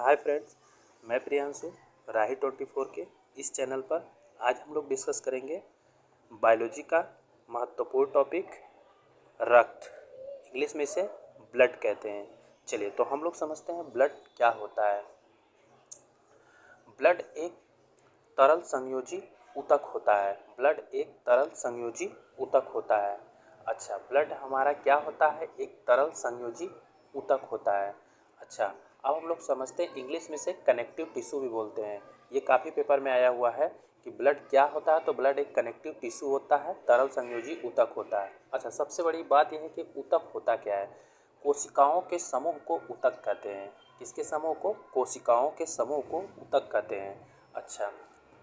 Hi friends, मैं प्रियांशु राही 24 के इस चैनल पर आज हम लोग डिस्कस करेंगे बायोलॉजी का महत्वपूर्ण टॉपिक रक्त। इंग्लिश में इसे ब्लड कहते हैं। चलिए तो हम लोग समझते हैं ब्लड क्या होता है। ब्लड एक तरल संयोजी ऊतक होता है। ब्लड एक तरल संयोजी ऊतक होता है। अच्छा, ब्लड हमारा क्या होता है? एक तरल संयोजी ऊतक होता है। अच्छा, अब हम लोग समझते हैं इंग्लिश में से कनेक्टिव टिश्यू भी बोलते हैं। ये काफ़ी पेपर में आया हुआ है कि ब्लड क्या होता है, तो ब्लड एक कनेक्टिव टिश्यू होता है, तरल संयोजी ऊतक होता है। अच्छा, सबसे बड़ी बात यह है कि ऊतक होता क्या है। कोशिकाओं के समूह को ऊतक कहते हैं। किसके समूह को? कोशिकाओं के समूह को ऊतक कहते हैं। अच्छा,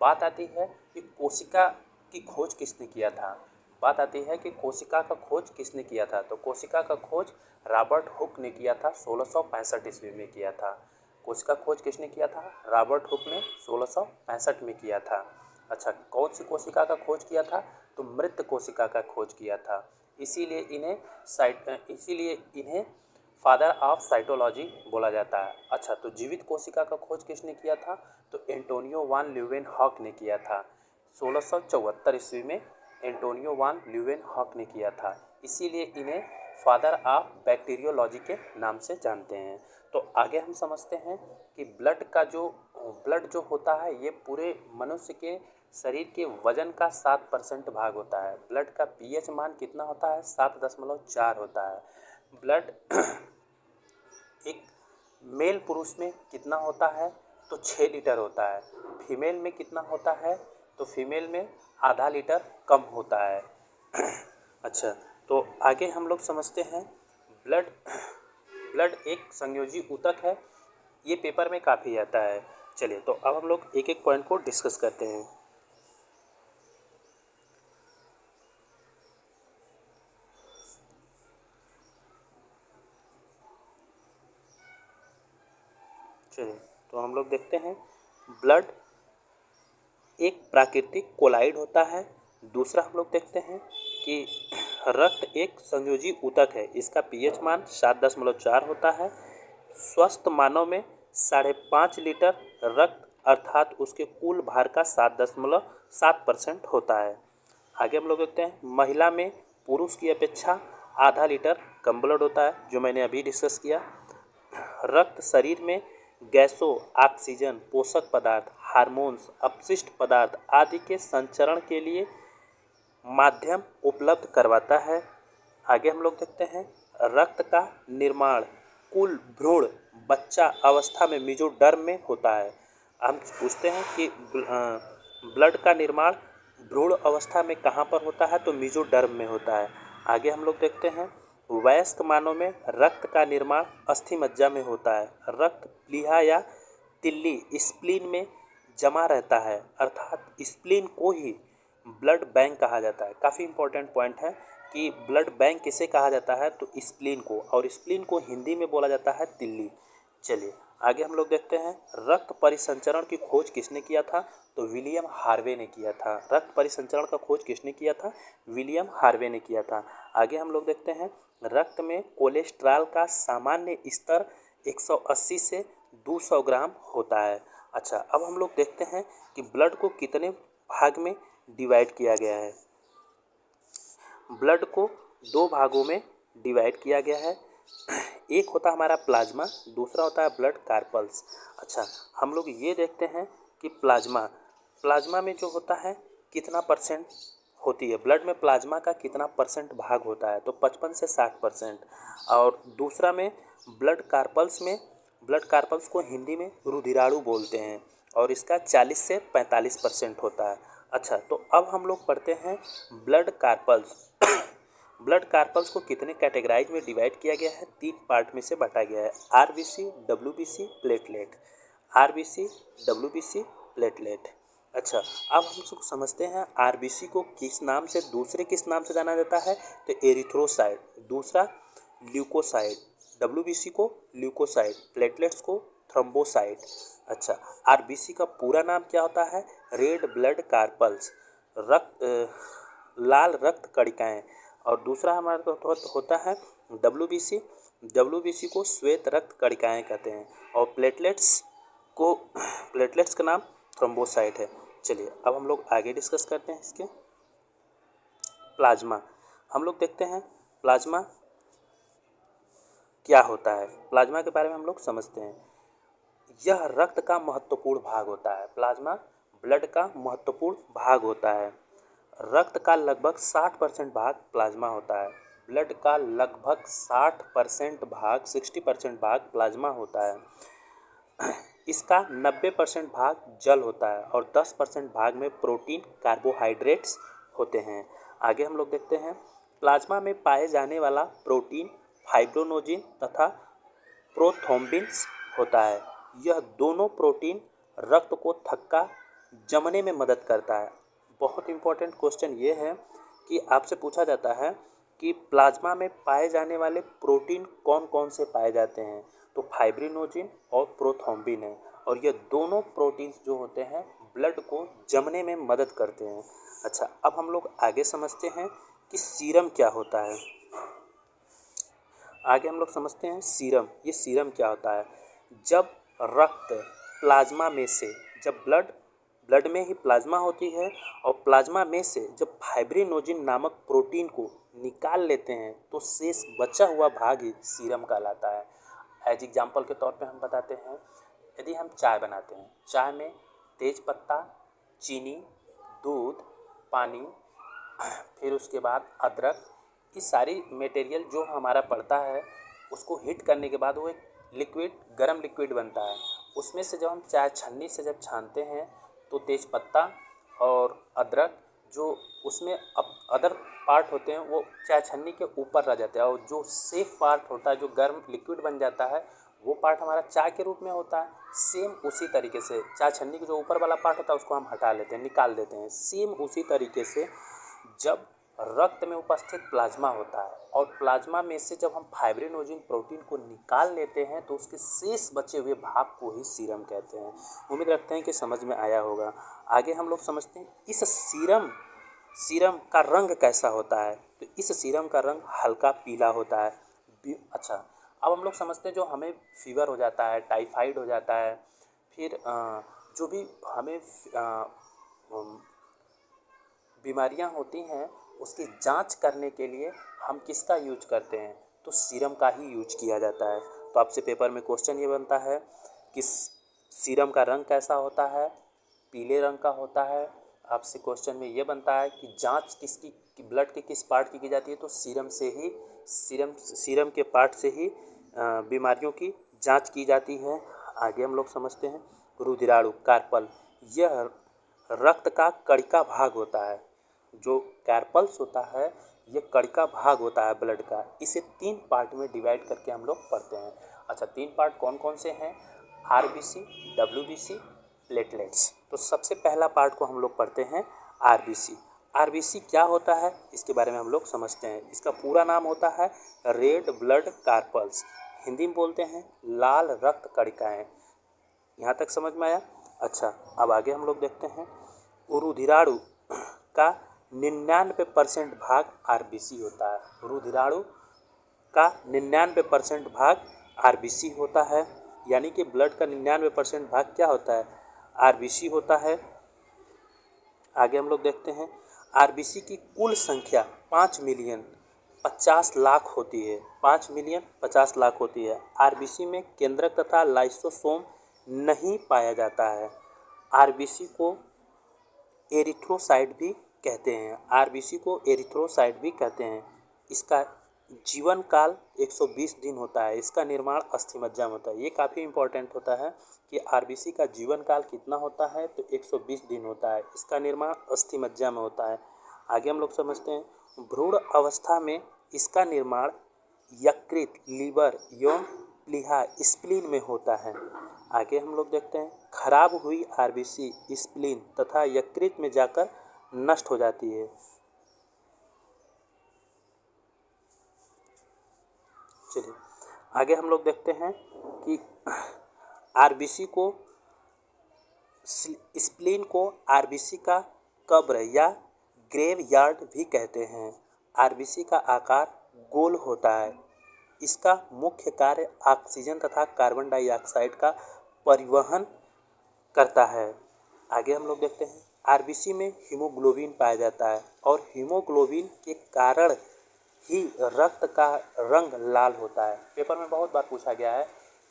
बात आती है कि कोशिका की खोज किसने किया था। बात आती है कि कोशिका का खोज किसने किया था, तो कोशिका का खोज रॉबर्ट हुक ने किया था। 1665 ईस्वी में किया था। कोशिका खोज किसने किया था? रॉबर्ट हुक ने 1665 में किया था। अच्छा, कौन सी कोशिका का खोज किया था? तो मृत कोशिका का खोज किया था। इसीलिए इन्हें फादर ऑफ साइटोलॉजी बोला जाता है। अच्छा, तो जीवित कोशिका का खोज किसने किया था? तो एंटोनियो वान ल्यूवेनहॉक ने किया था। 1674 ईस्वी में एंटोनियो वान ल्यूवेनहॉक ने किया था। इसीलिए इन्हें फादर ऑफ बैक्टीरियोलॉजी के नाम से जानते हैं। तो आगे हम समझते हैं कि ब्लड जो होता है ये पूरे मनुष्य के शरीर के वजन का 7% भाग होता है। ब्लड का पीएच मान कितना होता है? 7.4 होता है। ब्लड एक मेल पुरुष में कितना होता है? तो 6 लीटर होता है। फीमेल में कितना होता है? तो फीमेल में आधा लीटर कम होता है। अच्छा, तो आगे हम लोग समझते हैं ब्लड एक संयोजी ऊतक है। ये पेपर में काफ़ी आता है। चलिए तो अब हम लोग एक एक पॉइंट को डिस्कस करते हैं। चलिए तो हम लोग देखते हैं ब्लड एक प्राकृतिक कोलाइड होता है। दूसरा हम लोग देखते हैं कि रक्त एक संयोजी ऊतक है। इसका पीएच मान 7.4 होता है। स्वस्थ मानव में 5.5 लीटर रक्त अर्थात उसके कुल भार का 7.7% होता है। आगे हम लोग देखते हैं महिला में पुरुष की अपेक्षा आधा लीटर कम ब्लड होता है, जो मैंने अभी डिस्कस किया। रक्त शरीर में गैसों, ऑक्सीजन, पोषक पदार्थ, हार्मोन्स, अपशिष्ट पदार्थ आदि के संचरण के लिए माध्यम उपलब्ध करवाता है। आगे हम लोग देखते हैं रक्त का निर्माण कुल भ्रूण बच्चा अवस्था में मेसोडर्म में होता है। हम पूछते हैं कि ब्लड का निर्माण भ्रूण अवस्था में कहाँ पर होता है? तो मेसोडर्म में होता है। आगे हम लोग देखते हैं वयस्क मानव में रक्त का निर्माण अस्थि मज्जा में होता है। रक्त प्लीहा या तिल्ली स्प्लीन में जमा रहता है, अर्थात स्प्लीन को ही ब्लड बैंक कहा जाता है। काफ़ी इंपॉर्टेंट पॉइंट है कि ब्लड बैंक किसे कहा जाता है? तो स्प्लीन को, और स्प्लीन को हिंदी में बोला जाता है तिल्ली। चलिए आगे हम लोग देखते हैं रक्त परिसंचरण की खोज किसने किया था? तो विलियम हार्वे ने किया था। रक्त परिसंचरण का खोज किसने किया था? विलियम हार्वे ने किया था। आगे हम लोग देखते हैं रक्त में कोलेस्ट्रॉल का सामान्य स्तर 180 से 200 ग्राम होता है। अच्छा, अब हम लोग देखते हैं कि ब्लड को कितने भाग में डिवाइड किया गया है। ब्लड को 2 भागों में डिवाइड किया गया है। एक होता है हमारा प्लाज्मा, दूसरा होता है ब्लड कार्पल्स। अच्छा, हम लोग ये देखते हैं कि प्लाज्मा में जो होता है कितना परसेंट होती है, ब्लड में प्लाज्मा का कितना परसेंट भाग होता है? तो 55 से 60%। और दूसरा में ब्लड कार्पल्स को हिंदी में रुधिराणु बोलते हैं, और इसका 40 से 45% होता है। अच्छा, तो अब हम लोग पढ़ते हैं ब्लड कार्पल्स। ब्लड कार्पल्स को कितने कैटेगराइज में डिवाइड किया गया है? 3 पार्ट में से बांटा गया है। RBC, WBC, platelet. RBC, WBC, platelet. अच्छा, अब हम सब समझते हैं आरबीसी को किस नाम से, दूसरे किस नाम से जाना जाता है? तो एरिथ्रोसाइट, दूसरा ल्यूकोसाइट। डब्ल्यूबीसी को ल्यूकोसाइट, प्लेटलेट्स को थ्रोम्बोसाइट। अच्छा, आरबीसी का पूरा नाम क्या होता है? रेड ब्लड कार्पल्स, लाल रक्त कणिकाएं। और दूसरा हमारा होता है डब्ल्यूबीसी को श्वेत रक्त कणिकाएं कहते हैं। और प्लेटलेट्स को प्लेटलेट्स का नाम थ्रोम्बोसाइट है। चलिए अब हम लोग आगे डिस्कस करते हैं इसके। प्लाज्मा, हम लोग देखते हैं प्लाज्मा क्या होता है। प्लाज्मा के बारे में हम लोग समझते हैं। यह रक्त का महत्वपूर्ण भाग होता है। प्लाज्मा ब्लड का महत्वपूर्ण भाग होता है। रक्त का लगभग 60% भाग प्लाज्मा होता है। ब्लड का लगभग 60% भाग 60% भाग प्लाज्मा होता है। इसका 90% भाग जल होता है और 10% भाग में प्रोटीन कार्बोहाइड्रेट्स होते हैं। आगे हम लोग देखते हैं प्लाज्मा में पाए जाने वाला प्रोटीन फाइब्रोनोजिन तथा प्रोथ्रोम्बिन्स होता है। यह दोनों प्रोटीन रक्त को थक्का जमने में मदद करता है। बहुत इंपॉर्टेंट क्वेश्चन ये है कि आपसे पूछा जाता है कि प्लाज्मा में पाए जाने वाले प्रोटीन कौन कौन से पाए जाते हैं, तो फाइब्रिनोजिन और प्रोथ्रोम्बिन है। और ये दोनों प्रोटीन्स जो होते हैं ब्लड को जमने में मदद करते हैं। अच्छा, अब हम लोग आगे समझते हैं कि सीरम क्या होता है। आगे हम लोग समझते हैं सीरम। ये सीरम क्या होता है। जब रक्त प्लाज्मा में से, जब ब्लड में ही प्लाज्मा होती है और प्लाज्मा में से जब फाइब्रिनोजिन नामक प्रोटीन को निकाल लेते हैं तो शेष बचा हुआ भाग ही सीरम कहलाता है। एज एग्जाम्पल के तौर पे हम बताते हैं, यदि हम चाय बनाते हैं, चाय में तेज पत्ता, चीनी, दूध, पानी, फिर उसके बाद अदरक, ये सारी मटेरियल जो हमारा पड़ता है उसको हीट करने के बाद वो एक लिक्विड, गर्म लिक्विड बनता है। उसमें से जब हम चाय छन्नी से जब छानते हैं तो तेज पत्ता और अदरक जो उसमें अब अदर पार्ट होते हैं वो चाय छन्नी के ऊपर रह जाते हैं और जो सेफ पार्ट होता है, जो गर्म लिक्विड बन जाता है, वो पार्ट हमारा चाय के रूप में होता है। सेम उसी तरीके से चाय छन्नी के जो ऊपर वाला पार्ट होता है उसको हम हटा लेते हैं, निकाल देते हैं। सेम उसी तरीके से जब रक्त में उपस्थित प्लाज्मा होता है और प्लाज्मा में से जब हम फाइब्रिनोजिन प्रोटीन को निकाल लेते हैं तो उसके शेष बचे हुए भाग को ही सीरम कहते हैं। उम्मीद रखते हैं कि समझ में आया होगा। आगे हम लोग समझते हैं इस सीरम का रंग कैसा होता है। तो इस सीरम का रंग हल्का पीला होता है। अच्छा, अब हम लोग समझते हैं जो हमें फीवर हो जाता है, टाइफाइड हो जाता है, फिर जो भी हमें बीमारियां होती हैं उसकी जांच करने के लिए हम किसका यूज करते हैं, तो सीरम का ही यूज किया जाता है। तो आपसे पेपर में क्वेश्चन ये बनता है कि सीरम का रंग कैसा होता है, पीले रंग का होता है। आपसे क्वेश्चन में ये बनता है कि जांच किसकी, ब्लड के किस पार्ट की जाती है, तो सीरम से ही, सीरम के पार्ट से ही बीमारियों की जांच की जाती है। आगे हम लोग समझते हैं रुधिराणु, कार्पल। यह रक्त का कणिका भाग होता है। जो कार्पल्स होता है ये कणिका भाग होता है ब्लड का। इसे 3 पार्ट में डिवाइड करके हम लोग पढ़ते हैं। अच्छा, 3 पार्ट कौन कौन से हैं, आरबीसी, डब्ल्यूबीसी, प्लेटलेट्स। तो सबसे पहला पार्ट को हम लोग पढ़ते हैं आरबीसी। आरबीसी क्या होता है इसके बारे में हम लोग समझते हैं। इसका पूरा नाम होता है रेड ब्लड कार्पल्स, हिंदी में बोलते हैं लाल रक्त कणिकाएँ। यहाँ तक समझ में आया। अच्छा, अब आगे हम लोग देखते हैं रुधिराणु का 99% भाग आरबीसी होता है। रुधिराणु का 99% भाग आरबीसी होता है, यानी कि ब्लड का 99% भाग क्या होता है, आरबीसी होता है। आगे हम लोग देखते हैं आरबीसी की कुल संख्या 5 मिलियन 50 लाख होती है। 5 मिलियन 50 लाख होती है। आरबीसी में केंद्रक तथा लाइसोसोम नहीं पाया जाता है। आरबीसी को एरिथ्रोसाइट भी कहते हैं। आरबीसी को एरिथ्रोसाइट भी कहते हैं। इसका जीवन काल 120 दिन होता है। इसका निर्माण अस्थिमज्जा में होता है। ये काफ़ी इंपॉर्टेंट होता है कि आरबीसी का जीवन काल कितना होता है, तो 120 दिन होता है। इसका निर्माण अस्थिमज्जा में होता है। आगे हम लोग समझते हैं भ्रूण अवस्था में इसका निर्माण यकृत, लीवर एवं प्लीहा, स्प्लीन में होता है। आगे हम लोग देखते हैं खराब हुई आरबीसी स्प्लीन तथा यकृत में जाकर नष्ट हो जाती है। चलिए आगे हम लोग देखते हैं कि आरबीसी को, स्प्लीन को आरबीसी का कब्र या ग्रेव यार्ड भी कहते हैं। आरबीसी का आकार गोल होता है। इसका मुख्य कार्य ऑक्सीजन तथा कार्बन डाइऑक्साइड का परिवहन करता है। आगे हम लोग देखते हैं आरबीसी में हीमोग्लोबिन पाया जाता है और हीमोग्लोबिन के कारण ही रक्त का रंग लाल होता है। पेपर में बहुत बार पूछा गया है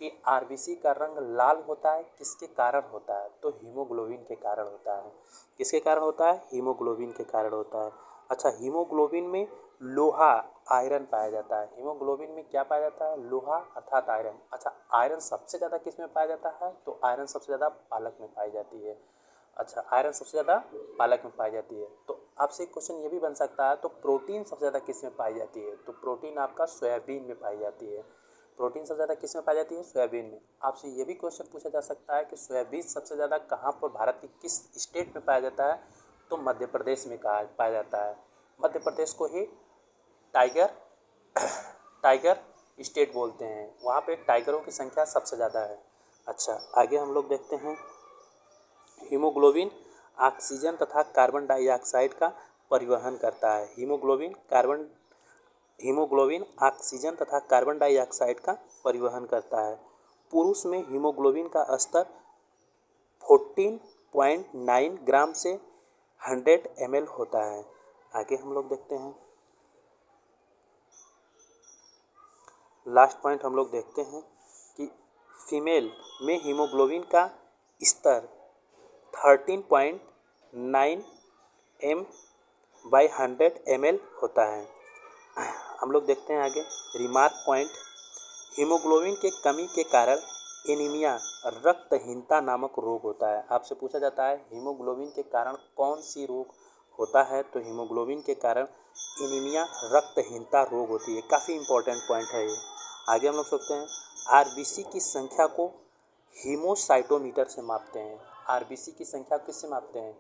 कि आरबीसी का रंग लाल होता है किसके कारण होता है, तो हीमोग्लोबिन के कारण होता है। किसके कारण होता है? हीमोग्लोबिन के कारण होता है। अच्छा, हीमोग्लोबिन में लोहा आयरन पाया जाता है। हीमोग्लोबिन में क्या पाया जाता है? लोहा अर्थात आयरन। अच्छा, आयरन सबसे ज़्यादा किस में पाया जाता है? तो आयरन सबसे ज़्यादा पालक में पाई जाती है। अच्छा, आयरन सबसे ज़्यादा पालक में पाई जाती है। तो आपसे एक क्वेश्चन ये भी बन सकता है, तो प्रोटीन सबसे ज़्यादा किस में पाई जाती है? तो प्रोटीन आपका सोयाबीन में पाई जाती है। प्रोटीन सबसे ज़्यादा किस में पाई जाती है? सोयाबीन में। आपसे ये भी क्वेश्चन पूछा जा सकता है कि सोयाबीन सबसे ज़्यादा कहाँ पर भारत के किस स्टेट में पाया जाता है? तो मध्य प्रदेश में कहा पाया जाता है। मध्य प्रदेश को ही टाइगर टाइगर स्टेट बोलते हैं। वहाँ पे टाइगरों की संख्या सबसे ज़्यादा है। अच्छा, आगे हम लोग देखते हैं हीमोग्लोबिन ऑक्सीजन तथा कार्बन डाइऑक्साइड का परिवहन करता है। हीमोग्लोबिन ऑक्सीजन तथा कार्बन डाइऑक्साइड का परिवहन करता है। पुरुष में हीमोग्लोबिन का स्तर 14.9 ग्राम से 100 ml होता है। आगे हम लोग देखते हैं लास्ट पॉइंट हम लोग देखते हैं कि फीमेल में हीमोग्लोबिन का स्तर 13.9 m/100 ml होता है। हम लोग देखते हैं आगे रिमार्क पॉइंट, हीमोग्लोबिन के कमी के कारण एनीमिया रक्तहीनता नामक रोग होता है। आपसे पूछा जाता है हीमोग्लोबिन के कारण कौन सी रोग होता है, तो हीमोग्लोबिन के कारण एनीमिया रक्तहीनता रोग होती है। काफ़ी इंपॉर्टेंट पॉइंट है ये। आगे हम लोग सोचते हैं आरबीसी की संख्या को हीमोसाइटोमीटर से मापते हैं। आरबीसी की संख्या किससे मापते हैं?